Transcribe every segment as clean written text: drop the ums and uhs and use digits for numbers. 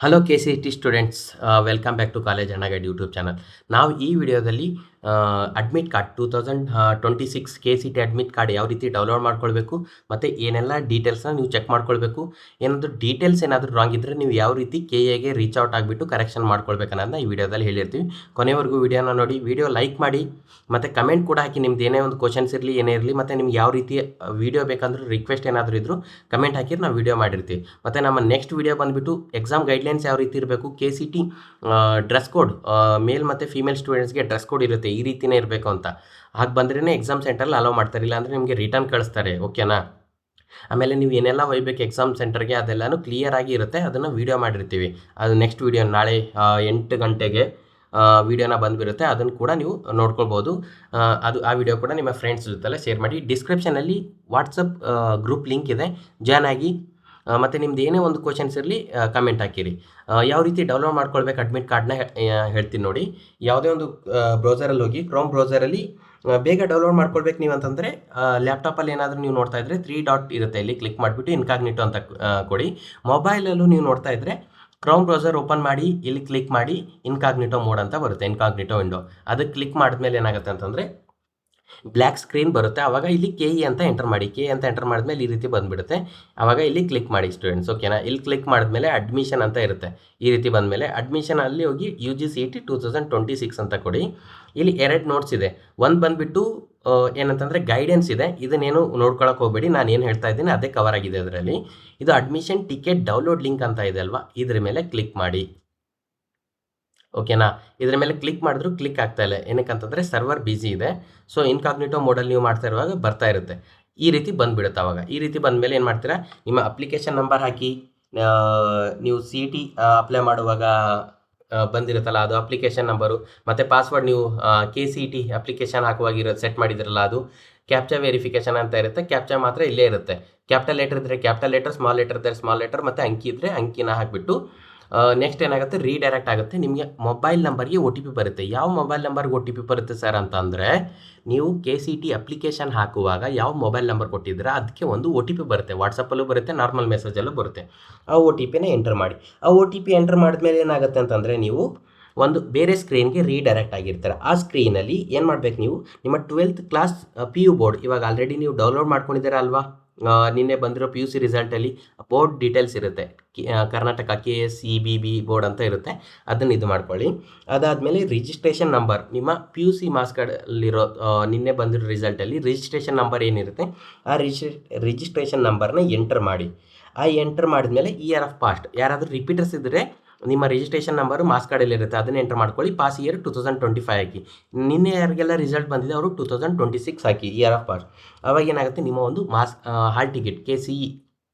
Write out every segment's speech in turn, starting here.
Hello KCET students, welcome back to college Anna guide YouTube channel. ನಾವು ಈ ವಿಡಿಯೋದಲ್ಲಿ admit card 2026 KCET admit card ಯಾವ ರೀತಿ ಡೌನ್ಲೋಡ್ ಮಾಡ್ಕೊಳ್ಬೇಕು ಮತ್ತು ಏನೆಲ್ಲ ಡೀಟೇಲ್ಸ್ನ ನೀವು ಚೆಕ್ ಮಾಡ್ಕೊಳ್ಬೇಕು, ಏನಾದರೂ ಡೀಟೇಲ್ಸ್ ಏನಾದರೂ ರಾಂಗ್ ಇದ್ದರೆ ನೀವು ಯಾವ ರೀತಿ ಕೆ.ಎಗೆ ರೀಚ್ ಔಟ್ ಆಗಿಬಿಟ್ಟು ಕರೆಕ್ಷನ್ ಮಾಡ್ಕೊಳ್ಬೇಕು ಅನ್ನೋದನ್ನ ಈ ವಿಡಿಯೋದಲ್ಲಿ ಹೇಳಿರ್ತೀವಿ. ಕೊನೆವರೆಗೂ ವಿಡಿಯೋನ ನೋಡಿ, ವಿಡಿಯೋ ಲೈಕ್ ಮಾಡಿ ಮತ್ತು ಕಮೆಂಟ್ ಕೂಡ ಹಾಕಿ. ನಿಮ್ದು ಏನೇ ಒಂದು ಕ್ವಶನ್ಸ್ ಇರಲಿ ಏನೇ ಇರಲಿ, ಮತ್ತು ನಿಮ್ಗೆ ಯಾವ ರೀತಿ ವಿಡಿಯೋ ಬೇಕಂದ್ರೆ ರಿಕ್ವೆಸ್ಟ್ ಏನಾದರೂ ಇದ್ದರೂ ಕಮೆಂಟ್ ಹಾಕಿದ್ರೆ ನಾವು ವಿಡಿಯೋ ಮಾಡಿರ್ತೀವಿ. ಮತ್ತು ನಮ್ಮ ನೆಕ್ಸ್ಟ್ ವಿಡಿಯೋ ಬಂದುಬಿಟ್ಟು ಎಕ್ಸಾಮ್ ಗೈಡ್ಲೈನ್ಸ್ ಯಾವ ರೀತಿ ಇರಬೇಕು, ಕೆ.ಸಿ.ಟಿ ಡ್ರೆಸ್ ಕೋಡ್, ಮೇಲ್ ಮತ್ತು ಫೀಮೇಲ್ ಸ್ಟೂಡೆಂಟ್ಸ್ಗೆ ಡ್ರೆಸ್ ಕೋಡ್ ಇರುತ್ತೆ, ಈ ರೀತಿಯೇ ಇರಬೇಕು ಅಂತ. ಹಾಗೆ ಬಂದ್ರೇ ಎಕ್ಸಾಮ್ ಸೆಂಟ್ರಲ್ಲಿ ಅಲೋ ಮಾಡ್ತಾರೆ, ಇಲ್ಲ ಅಂದರೆ ನಿಮಗೆ ರಿಟರ್ನ್ ಕಳಿಸ್ತಾರೆ. ಓಕೆನಾ? ಆಮೇಲೆ ನೀವು ಏನೆಲ್ಲ ಒಯ್ಬೇಕು ಎಕ್ಸಾಮ್ ಸೆಂಟರ್ಗೆ ಅದೆಲ್ಲನೂ ಕ್ಲಿಯರ್ ಆಗಿ ಇರುತ್ತೆ, ಅದನ್ನು ವೀಡಿಯೋ ಮಾಡಿರ್ತೀವಿ. ಅದು ನೆಕ್ಸ್ಟ್ ವೀಡಿಯೋ ನಾಳೆ 8 ಗಂಟೆಗೆ ವೀಡಿಯೋನ ಬಂದುಬಿರುತ್ತೆ, ಅದನ್ನು ಕೂಡ ನೀವು ನೋಡ್ಕೊಳ್ಬೋದು. ಆ ವಿಡಿಯೋ ಕೂಡ ನಿಮ್ಮ ಫ್ರೆಂಡ್ಸ್ ಜೊತೆಲ್ಲ ಶೇರ್ ಮಾಡಿ. ಡಿಸ್ಕ್ರಿಪ್ಷನಲ್ಲಿ ವಾಟ್ಸಪ್ ಗ್ರೂಪ್ ಲಿಂಕ್ ಇದೆ, ಜಾಯ್ನ್ ಆಗಿ. ಮತ್ತು ನಿಮ್ದು ಏನೇ ಒಂದು ಕ್ವಶನ್ಸ್ ಇರಲಿ ಕಮೆಂಟ್ ಹಾಕಿರಿ. ಯಾವ ರೀತಿ ಡೌನ್ಲೋಡ್ ಮಾಡ್ಕೊಳ್ಬೇಕು ಅಡ್ಮಿಟ್ ಕಾರ್ಡ್ನ ಹೇಳ್ತೀನಿ ನೋಡಿ. ಯಾವುದೇ ಒಂದು ಬ್ರೌಸರಲ್ಲಿ ಹೋಗಿ, ಕ್ರೋಮ್ ಬ್ರೌಸರಲ್ಲಿ ಬೇಗ ಡೌನ್ಲೋಡ್ ಮಾಡ್ಕೊಳ್ಬೇಕು ನೀವು ಅಂತಂದರೆ, ಲ್ಯಾಪ್ಟಾಪಲ್ಲಿ ಏನಾದರೂ ನೀವು ನೋಡ್ತಾ ಇದ್ದರೆ 3 ಡಾಟ್ ಇರುತ್ತೆ, ಇಲ್ಲಿ ಕ್ಲಿಕ್ ಮಾಡಿಬಿಟ್ಟು ಇನ್ಕಾಗ್ನಿಟೋ ಅಂತ ಕೊಡಿ. ಮೊಬೈಲಲ್ಲೂ ನೀವು ನೋಡ್ತಾ ಇದ್ದರೆ ಕ್ರೋಮ್ ಬ್ರೌಸರ್ ಓಪನ್ ಮಾಡಿ, ಇಲ್ಲಿ ಕ್ಲಿಕ್ ಮಾಡಿ ಇನ್ಕಾಗ್ನಿಟೋ ಮೋಡ್ ಅಂತ ಬರುತ್ತೆ, ಇನ್ಕಾಗ್ನಿಟೋ ವಿಂಡೋ. ಅದಕ್ಕೆ ಕ್ಲಿಕ್ ಮಾಡಿದ್ಮೇಲೆ ಏನಾಗುತ್ತೆ ಅಂತಂದರೆ ಬ್ಲ್ಯಾಕ್ ಸ್ಕ್ರೀನ್ ಬರುತ್ತೆ. ಆವಾಗ ಇಲ್ಲಿ ಕೆ.ಇ ಅಂತ ಎಂಟರ್ ಮಾಡಿ. ಕೆ ಅಂತ ಎಂಟರ್ ಮಾಡಿದ್ಮೇಲೆ ಈ ರೀತಿ ಬಂದುಬಿಡುತ್ತೆ. ಆವಾಗ ಇಲ್ಲಿ ಕ್ಲಿಕ್ ಮಾಡಿ ಸ್ಟೂಡೆಂಟ್ಸ್. ಓಕೆನಾ? ಇಲ್ಲಿ ಕ್ಲಿಕ್ ಮಾಡಿದ್ಮೇಲೆ ಅಡ್ಮಿಷನ್ ಅಂತ ಇರುತ್ತೆ, ಈ ರೀತಿ ಬಂದಮೇಲೆ ಅಡ್ಮಿಷನ್ ಅಲ್ಲಿ ಹೋಗಿ UGCET 2026 ಅಂತ ಕೊಡಿ. ಇಲ್ಲಿ 2 ನೋಟ್ಸ್ ಇದೆ. ಒಂದು ಬಂದುಬಿಟ್ಟು ಏನಂತಂದರೆ ಗೈಡೆನ್ಸ್ ಇದೆ, ಇದನ್ನೇನು ನೋಡ್ಕೊಳಕ್ಕೆ ಹೋಗಬೇಡಿ, ನಾನು ಏನು ಹೇಳ್ತಾ ಇದ್ದೀನಿ ಅದೇ ಕವರ್ ಆಗಿದೆ ಅದರಲ್ಲಿ. ಇದು ಅಡ್ಮಿಷನ್ ಟಿಕೆಟ್ ಡೌನ್ಲೋಡ್ ಲಿಂಕ್ ಅಂತ ಇದೆ ಅಲ್ವಾ, ಇದ್ರ ಮೇಲೆ ಕ್ಲಿಕ್ ಮಾಡಿ. ಓಕೆನಾ? ಇದರ ಮೇಲೆ ಕ್ಲಿಕ್ ಮಾಡಿದ್ರು ಕ್ಲಿಕ್ ಆಗ್ತಾ ಇಲ್ಲ, ಏನಕ್ಕಂತಂದರೆ ಸರ್ವರ್ ಬ್ಯುಸಿ ಇದೆ. ಸೊ ಇನ್ಕಾಗ್ನಿಟೋ ಮೋಡಲ್ಲಿ ನೀವು ಮಾಡ್ತಾ ಇರುವಾಗ ಬರ್ತಾ ಇರುತ್ತೆ, ಈ ರೀತಿ ಬಂದುಬಿಡುತ್ತೆ. ಆವಾಗ ಈ ರೀತಿ ಬಂದಮೇಲೆ ಏನು ಮಾಡ್ತೀರಾ, ನಿಮ್ಮ ಅಪ್ಲಿಕೇಶನ್ ನಂಬರ್ ಹಾಕಿ. ನೀವು CET ಅಪ್ಲೈ ಮಾಡುವಾಗ ಬಂದಿರುತ್ತಲ್ಲ ಅದು ಅಪ್ಲಿಕೇಶನ್ ನಂಬರು, ಮತ್ತು ಪಾಸ್ವರ್ಡ್ ನೀವು KCET ಅಪ್ಲಿಕೇಶನ್ ಹಾಕುವಾಗ ಸೆಟ್ ಮಾಡಿದಿರಲ್ಲ ಅದು. ಕ್ಯಾಪ್ಚಾ ವೆರಿಫಿಕೇಷನ್ ಅಂತ ಇರುತ್ತೆ, ಕ್ಯಾಪ್ಚಾ ಮಾತ್ರ ಇಲ್ಲೇ ಇರುತ್ತೆ. ಕ್ಯಾಪಿಟಲ್ ಲೆಟರ್ ಇದ್ದರೆ ಕ್ಯಾಪಿಟಲ್ ಲೆಟರ್, ಸ್ಮಾಲ್ ಲೆಟರ್ ಇದ್ದರೆ ಸ್ಮಾಲ್ ಲೆಟರ್, ಮತ್ತು ಅಂಕಿ ಇದ್ದರೆ ಅಂಕಿನ ಹಾಕಿಬಿಟ್ಟು ನೆಕ್ಸ್ಟ್ ಏನಾಗುತ್ತೆ, ರೀಡೈರೆಕ್ಟ್ ಆಗುತ್ತೆ. ನಿಮಗೆ ಮೊಬೈಲ್ ನಂಬರ್ಗೆ OTP ಬರುತ್ತೆ. ಯಾವ ಮೊಬೈಲ್ ನಂಬರ್ಗೆ OTP ಬರುತ್ತೆ ಸರ್ ಅಂತಂದರೆ, ನೀವು KCET ಅಪ್ಲಿಕೇಶನ್ ಹಾಕುವಾಗ ಯಾವ ಮೊಬೈಲ್ ನಂಬರ್ ಕೊಟ್ಟಿದ್ದೀರಾ ಅದಕ್ಕೆ ಒಂದು OTP ಬರುತ್ತೆ. ವಾಟ್ಸಪ್ಪಲ್ಲೂ ಬರುತ್ತೆ, ನಾರ್ಮಲ್ ಮೆಸೇಜಲ್ಲೂ ಬರುತ್ತೆ. ಆ OTPನ ಎಂಟರ್ ಮಾಡಿ. ಆ OTP ಎಂಟರ್ ಮಾಡಿದ್ಮೇಲೆ ಏನಾಗುತ್ತೆ ಅಂತಂದರೆ, ನೀವು ಒಂದು ಬೇರೆ ಸ್ಕ್ರೀನ್ಗೆ ರೀಡೈರೆಕ್ಟ್ ಆಗಿರ್ತಾರೆ. ಆ ಸ್ಕ್ರೀನಲ್ಲಿ ಏನು ಮಾಡಬೇಕು, ನೀವು ನಿಮ್ಮ 12th ಕ್ಲಾಸ್ PU ಬೋರ್ಡ್ ಇವಾಗ ಆಲ್ರೆಡಿ ನೀವು ಡೌನ್ಲೋಡ್ ಮಾಡ್ಕೊಂಡಿದ್ದೀರಾ ಅಲ್ವಾ, ನಿನ್ನೆ ಬಂದಿರೋ PUC ರಿಸಲ್ಟಲ್ಲಿ ಬೋರ್ಡ್ ಡೀಟೇಲ್ಸ್ ಇರುತ್ತೆ. ಕರ್ನಾಟಕ KSEBB ಬೋರ್ಡ್ ಅಂತ ಇರುತ್ತೆ, ಅದನ್ನು ಇದು ಮಾಡ್ಕೊಳ್ಳಿ. ಅದಾದಮೇಲೆ ರಿಜಿಸ್ಟ್ರೇಷನ್ ನಂಬರ್, ನಿಮ್ಮ PUC ಮಾರ್ಕ್ಸ್ ಕಾರ್ಡಲ್ಲಿರೋ ನಿನ್ನೆ ಬಂದಿರೋ ರಿಸಲ್ಟಲ್ಲಿ ರಿಜಿಸ್ಟ್ರೇಷನ್ ನಂಬರ್ ಏನಿರುತ್ತೆ ಆ ರಿಜಿಸ್ಟ್ರೇಷನ್ ನಂಬರ್ನ ಎಂಟರ್ ಮಾಡಿ. ಆ ಎಂಟರ್ ಮಾಡಿದ್ಮೇಲೆ ಇಯರ್ ಆಫ್ ಪಾಸ್ಟ್, ಯಾರಾದರೂ ರಿಪೀಟರ್ಸ್ ಇದ್ದರೆ ನಿಮ್ಮ ರಿಜಿಸ್ಟ್ರೇಷನ್ ನಂಬರು ಮಾರ್ಕ್ಸ್ ಕಾರ್ಡಲ್ಲಿ ಇರುತ್ತೆ, ಅದನ್ನು ಎಂಟರ್ ಮಾಡ್ಕೊಳ್ಳಿ. ಪಾಸ್ ಇಯರ್ 2025 ಹಾಕಿ. ನಿನ್ನೆ ಯಾರಿಗೆಲ್ಲ ರಿಸಲ್ಟ್ ಬಂದಿದೆ ಅವರು 2026 ಹಾಕಿ, ಇಯರ್ ಆಫ್ ಪಾಸ್. ಅವಾಗ ಏನಾಗುತ್ತೆ, ನಿಮ್ಮ ಒಂದು hall ticket KCE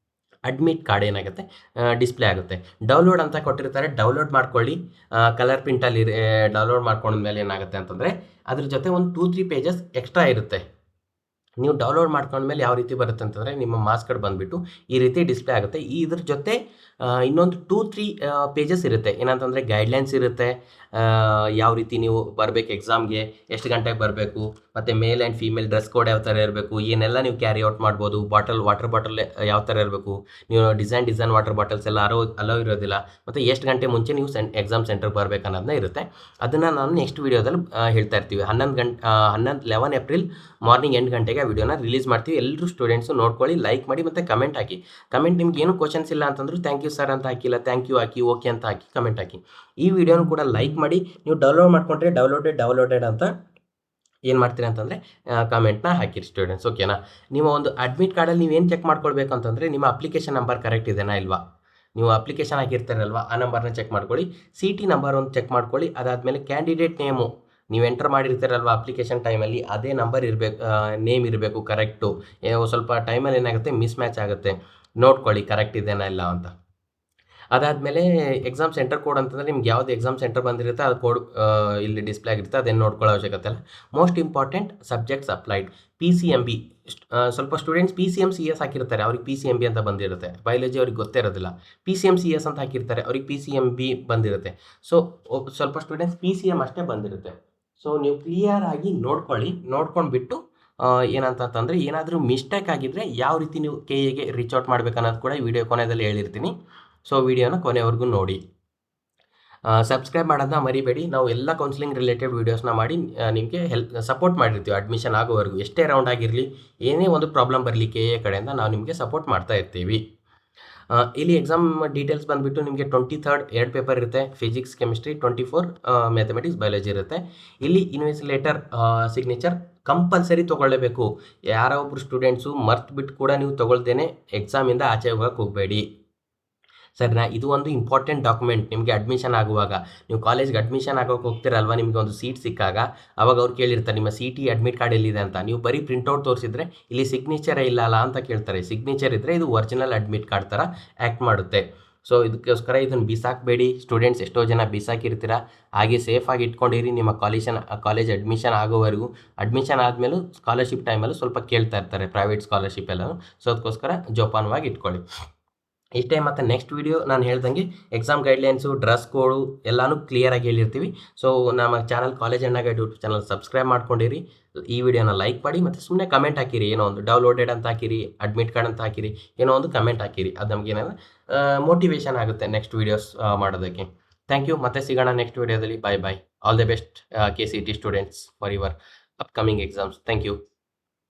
admit card ಏನಾಗುತ್ತೆ ಡಿಸ್ಪ್ಲೇ ಆಗುತ್ತೆ. ಡೌನ್ಲೋಡ್ ಅಂತ ಕೊಟ್ಟಿರ್ತಾರೆ, ಡೌನ್ಲೋಡ್ ಮಾಡ್ಕೊಳ್ಳಿ. ಕಲರ್ ಪ್ರಿಂಟಲ್ಲಿ ಡೌನ್ಲೋಡ್ ಮಾಡ್ಕೊಂಡ್ಮೇಲೆ ಏನಾಗುತ್ತೆ ಅಂತಂದರೆ ಅದ್ರ ಜೊತೆ ಒಂದು 2-3 ಪೇಜಸ್ ಎಕ್ಸ್ಟ್ರಾ ಇರುತ್ತೆ. ನೀವು ಡೌನ್ಲೋಡ್ ಮಾಡ್ಕೊಂಡ್ಮೇಲೆ ಯಾವ ರೀತಿ ಬರುತ್ತೆ ಅಂತಂದರೆ, ನಿಮ್ಮ ಮಾರ್ಕ್ಸ್ ಕಾರ್ಡ್ ಬಂದುಬಿಟ್ಟು ಈ ರೀತಿ ಡಿಸ್ಪ್ಲೇ ಆಗುತ್ತೆ. ಇದ್ರ ಜೊತೆ ಇನ್ನೊಂದು 2-3 ಪೇಜಸ್ ಇರುತ್ತೆ. ಏನಂತಂದರೆ ಗೈಡ್ಲೈನ್ಸ್ ಇರುತ್ತೆ, ಯಾವ ರೀತಿ ನೀವು ಬರಬೇಕು ಎಕ್ಸಾಮ್ಗೆ, ಎಷ್ಟು ಗಂಟೆಗೆ ಬರಬೇಕು, ಮತ್ತು male and female dress code ಯಾವ ಥರ ಇರಬೇಕು, ಏನೆಲ್ಲ ನೀವು ಕ್ಯಾರಿ ಔಟ್ ಮಾಡ್ಬೋದು, ವಾಟರ್ ಬಾಟಲ್ ಯಾವ ಥರ ಇರಬೇಕು, ನೀವು ಡಿಸೈನ್ ವಾಟರ್ ಬಾಟಲ್ಸ್ ಎಲ್ಲ ಅಲೋ ಇರೋದಿಲ್ಲ, ಮತ್ತು ಎಷ್ಟು ಗಂಟೆ ಮುಂಚೆ ನೀವು ಎಕ್ಸಾಮ್ ಸೆಂಟರ್ಗೆ ಬರಬೇಕು ಅನ್ನೋದನ್ನ ಇರುತ್ತೆ. ಅದನ್ನು ನಾನು ನೆಕ್ಸ್ಟ್ ವೀಡಿಯೋದಲ್ಲಿ ಹೇಳ್ತಾ ಇರ್ತೀವಿ. 11 ಏಪ್ರಿಲ್ ಮಾರ್ನಿಂಗ್ 8 ಗಂಟೆಗೆ ಆ ವಿಡಿಯೋನ ರಿಲೀಸ್ ಮಾಡ್ತೀವಿ. ಎಲ್ಲರೂ ಸ್ಟೂಡೆಂಟ್ಸು ನೋಡ್ಕೊಳ್ಳಿ, ಲೈಕ್ ಮಾಡಿ ಮತ್ತು ಕಮೆಂಟ್ ಹಾಕಿ. ಕಮೆಂಟ್ ನಿಮ್ಗೆ ಏನು ಕ್ವಶನ್ಸ್ ಇಲ್ಲ ಅಂತಂದ್ರು ಥ್ಯಾಂಕ್ ಯು ಸರ್ ಅಂತ ಹಾಕಿಲ್ಲ, ಥ್ಯಾಂಕ್ ಯು ಹಾಕಿ, ಓಕೆ ಅಂತ ಹಾಕಿ, ಕಮೆಂಟ್ ಹಾಕಿ. ಈ ವಿಡಿಯೋನು ಕೂಡ ಲೈಕ್ ಮಾಡಿ. ನೀವು ಡೌನ್ಲೋಡ್ ಮಾಡ್ಕೊಂಡ್ರೆ ಡೌನ್ಲೋಡೆಡ್ ಅಂತ ಏನು ಮಾಡ್ತೀರಿ ಅಂತಂದರೆ ಕಮೆಂಟ್ನ ಹಾಕಿರಿ ಸ್ಟೂಡೆಂಟ್ಸ್. ಓಕೆನಾ? ನಿಮ್ಮ ಒಂದು ಅಡ್ಮಿಟ್ ಕಾರ್ಡಲ್ಲಿ ನೀವೇನು ಚೆಕ್ ಮಾಡ್ಕೊಳ್ಬೇಕು ಅಂತಂದರೆ, ನಿಮ್ಮ ಅಪ್ಲಿಕೇಶನ್ ನಂಬರ್ ಕರೆಕ್ಟ್ ಇದೆನಾ ಇಲ್ವಾ. ನೀವು ಅಪ್ಲಿಕೇಶನ್ ಹಾಕಿರ್ತಾರಲ್ವ, ಆ ನಂಬರ್ನ ಚೆಕ್ ಮಾಡ್ಕೊಳ್ಳಿ. CT ನಂಬರ್ ಒಂದು ಚೆಕ್ ಮಾಡ್ಕೊಳ್ಳಿ. ಅದಾದಮೇಲೆ ಕ್ಯಾಂಡಿಡೇಟ್ ನೇಮು ನೀವು ಎಂಟರ್ ಮಾಡಿರ್ತೀರಲ್ವ ಅಪ್ಲಿಕೇಶನ್ ಟೈಮಲ್ಲಿ, ಅದೇ ನಂಬರ್ ಇರಬೇಕು, ನೇಮ್ ಇರಬೇಕು ಕರೆಕ್ಟು. ಸ್ವಲ್ಪ ಟೈಮಲ್ಲಿ ಏನಾಗುತ್ತೆ ಮಿಸ್ ಮ್ಯಾಚ್ ಆಗುತ್ತೆ, ನೋಡ್ಕೊಳ್ಳಿ ಕರೆಕ್ಟ್ ಇದೆನಾ ಇಲ್ಲ ಅಂತ. ಅದಾದಮೇಲೆ ಎಕ್ಸಾಮ್ ಸೆಂಟರ್ ಕೋಡ್ ಅಂತಂದರೆ ನಿಮ್ಗೆ ಯಾವ್ದು ಎಕ್ಸಾಮ್ ಸೆಂಟರ್ ಬಂದಿರುತ್ತೆ ಅದು ಕೋಡ್ ಇಲ್ಲಿ ಡಿಸ್ಪ್ಲೇ ಆಗಿರುತ್ತೆ, ಅದೇನು ನೋಡ್ಕೊಳ್ಳೋ ಅವಶ್ಯಕತೆ ಇಲ್ಲ. Most important subjects applied. PCMB ಸ್ವಲ್ಪ ಸ್ಟೂಡೆಂಟ್ಸ್ PCM-CS ಹಾಕಿರ್ತಾರೆ, ಅವ್ರಿಗೆ PCMB ಅಂತ ಬಂದಿರುತ್ತೆ. ಬಯಾಲಜಿ ಅವ್ರಿಗೆ ಗೊತ್ತೇ ಇರೋದಿಲ್ಲ. PCM-CS ಅಂತ ಹಾಕಿರ್ತಾರೆ, ಅವ್ರಿಗೆ PCMB ಬಂದಿರುತ್ತೆ. ಸೊ ಸ್ವಲ್ಪ ಸ್ಟೂಡೆಂಟ್ಸ್ PCM ಅಷ್ಟೇ ಬಂದಿರುತ್ತೆ. ಸೊ ನೀವು ಕ್ಲಿಯರ್ ಆಗಿ ನೋಡ್ಕೊಳ್ಳಿ. ನೋಡ್ಕೊಂಡ್ಬಿಟ್ಟು ಏನಂತಂದರೆ ಏನಾದರೂ ಮಿಸ್ಟೇಕ್ ಆಗಿದ್ದರೆ ಯಾವ ರೀತಿ ನೀವು KAಗೆ ರೀಚ್ ಔಟ್ ಮಾಡ್ಬೇಕು ಅನ್ನೋದು ಕೂಡ ಈ ವಿಡಿಯೋ ಕೊನೆಯಲ್ಲಿ ಹೇಳಿರ್ತೀನಿ. ಸೊ ವಿಡಿಯೋನ ಕೊನೆವರೆಗೂ ನೋಡಿ. ಸಬ್ಸ್ಕ್ರೈಬ್ ಮಾಡೋದನ್ನ ಮರಿಬೇಡಿ. ನಾವು ಎಲ್ಲ ಕೌನ್ಸಿಲಿಂಗ್ ರಿಲೇಟೆಡ್ ವೀಡಿಯೋಸ್ನ ಮಾಡಿ ನಿಮಗೆ ಸಪೋರ್ಟ್ ಮಾಡಿರ್ತೀವಿ ಅಡ್ಮಿಷನ್ ಆಗೋವರೆಗೂ. ಎಷ್ಟೇ ರೌಂಡ್ ಆಗಿರಲಿ, ಏನೇ ಒಂದು ಪ್ರಾಬ್ಲಮ್ ಬರಲಿ ಕೆ ಎ ಕಡೆಯಿಂದ ನಾವು ನಿಮಗೆ ಸಪೋರ್ಟ್ ಮಾಡ್ತಾ ಇರ್ತೀವಿ. ಇಲ್ಲಿ ಎಕ್ಸಾಮ್ ಡೀಟೇಲ್ಸ್ ಬಂದುಬಿಟ್ಟು ನಿಮಗೆ 23rd 2 ಪೇಪರ್ ಇರುತ್ತೆ, ಫಿಸಿಕ್ಸ್ ಕೆಮಿಸ್ಟ್ರಿ, 24 ಮ್ಯಾಥಮೆಟಿಕ್ಸ್ ಬಯಾಲಜಿ ಇರುತ್ತೆ. ಇಲ್ಲಿ ಇನ್ವೆಸ್ಟಿಲೇಟರ್ ಸಿಗ್ನೇಚರ್ ಕಂಪಲ್ಸರಿ ತೊಗೊಳ್ಳೇಬೇಕು. ಯಾರೋ ಒಬ್ಬರು ಸ್ಟೂಡೆಂಟ್ಸು ಮರ್ತ್ಬಿಟ್ಟು ಕೂಡ ನೀವು ತೊಗೊಳ್ದೇನೆ ಎಕ್ಸಾಮಿಂದ ಆಚೆ ಹೋಗೋಕ್ಕೆ ಹೋಗಬೇಡಿ, ಸರಿನಾ? ಇದು ಒಂದು ಇಂಪಾರ್ಟೆಂಟ್ ಡಾಕ್ಯುಮೆಂಟ್. ನಿಮಗೆ ಅಡ್ಮಿಷನ್ ಆಗುವಾಗ, ನೀವು ಕಾಲೇಜ್ಗೆ ಅಡ್ಮಿಷನ್ ಆಗೋಕೆ ಹೋಗ್ತಿರಲ್ವ, ನಿಮಗೆ ಒಂದು ಸೀಟ್ ಸಿಕ್ಕಾಗ ಅವಾಗ ಅವ್ರು ಕೇಳಿರ್ತಾರೆ ನಿಮ್ಮ CT ಅಡ್ಮಿಟ್ ಕಾರ್ಡ್ ಎಲ್ಲಿದೆ ಅಂತ. ನೀವು ಬರೀ ಪ್ರಿಂಟೌಟ್ ತೋರಿಸಿದ್ರೆ ಇಲ್ಲಿ ಸಿಗ್ನೇಚರೇ ಇಲ್ಲ ಅಲ್ಲ ಅಂತ ಕೇಳ್ತಾರೆ. ಸಿಗ್ನೇಚರ್ ಇದ್ದರೆ ಇದು ಒರಿಜಿನಲ್ ಅಡ್ಮಿಟ್ ಕಾರ್ಡ್ ಥರ ಆ್ಯಕ್ಟ್ ಮಾಡುತ್ತೆ. ಸೊ ಇದಕ್ಕೋಸ್ಕರ ಇದನ್ನು ಬಿಸಾಕಬೇಡಿ. ಸ್ಟೂಡೆಂಟ್ಸ್ ಎಷ್ಟೋ ಜನ ಬಿಸಾಕಿರ್ತೀರ, ಹಾಗೆ ಸೇಫಾಗಿ ಇಟ್ಕೊಂಡಿರಿ. ನಿಮ್ಮ ಕಾಲೇಜ್ ಅಡ್ಮಿಷನ್ ಆಗೋವರೆಗೂ, ಅಡ್ಮಿಷನ್ ಆದಮೇಲೂ ಸ್ಕಾಲರ್ಶಿಪ್ ಟೈಮಲ್ಲೂ ಸ್ವಲ್ಪ ಕೇಳ್ತಾ ಇರ್ತಾರೆ, ಪ್ರೈವೇಟ್ ಸ್ಕಾಲರ್ಶಿಪ್ ಎಲ್ಲನೂ. ಸೊ ಅದಕ್ಕೋಸ್ಕರ ಜೋಪಾನವಾಗಿ ಇಟ್ಕೊಳ್ಳಿ. ಇಷ್ಟೇ. ಮತ್ತು ನೆಕ್ಸ್ಟ್ ವೀಡಿಯೋ ನಾನು ಹೇಳ್ದಂಗೆ ಎಕ್ಸಾಮ್ ಗೈಡ್ಲೈನ್ಸು, ಡ್ರೆಸ್ ಕೋಡು ಎಲ್ಲನೂ ಕ್ಲಿಯರಾಗಿ ಹೇಳಿರ್ತೀವಿ. ಸೊ ನಮ್ಮ channel college Anna guide YouTube channel subscribe ಮಾಡ್ಕೊಂಡಿರಿ. ಈ ವಿಡಿಯೋನ ಲೈಕ್ ಮಾಡಿ, ಮತ್ತು ಸುಮ್ಮನೆ ಕಮೆಂಟ್ ಹಾಕಿರಿ. ಏನೋ ಒಂದು ಡೌನ್ಲೋಡೆಡ್ ಅಂತ ಹಾಕಿರಿ, ಅಡ್ಮಿಟ್ ಕಾರ್ಡ್ ಅಂತ ಹಾಕಿರಿ, ಏನೋ ಒಂದು ಕಮೆಂಟ್ ಹಾಕಿರಿ. ಅದು ನಮಗೇನಾದ್ರೆ ಮೋಟಿವೇಶನ್ ಆಗುತ್ತೆ ನೆಕ್ಸ್ಟ್ ವೀಡಿಯೋಸ್ ಮಾಡೋದಕ್ಕೆ. Thank you. ಮತ್ತೆ ಸಿಗೋಣ ನೆಕ್ಸ್ಟ್ ವೀಡಿಯೋದಲ್ಲಿ. Bye bye. All the best KCET students for your upcoming exams. Thank you.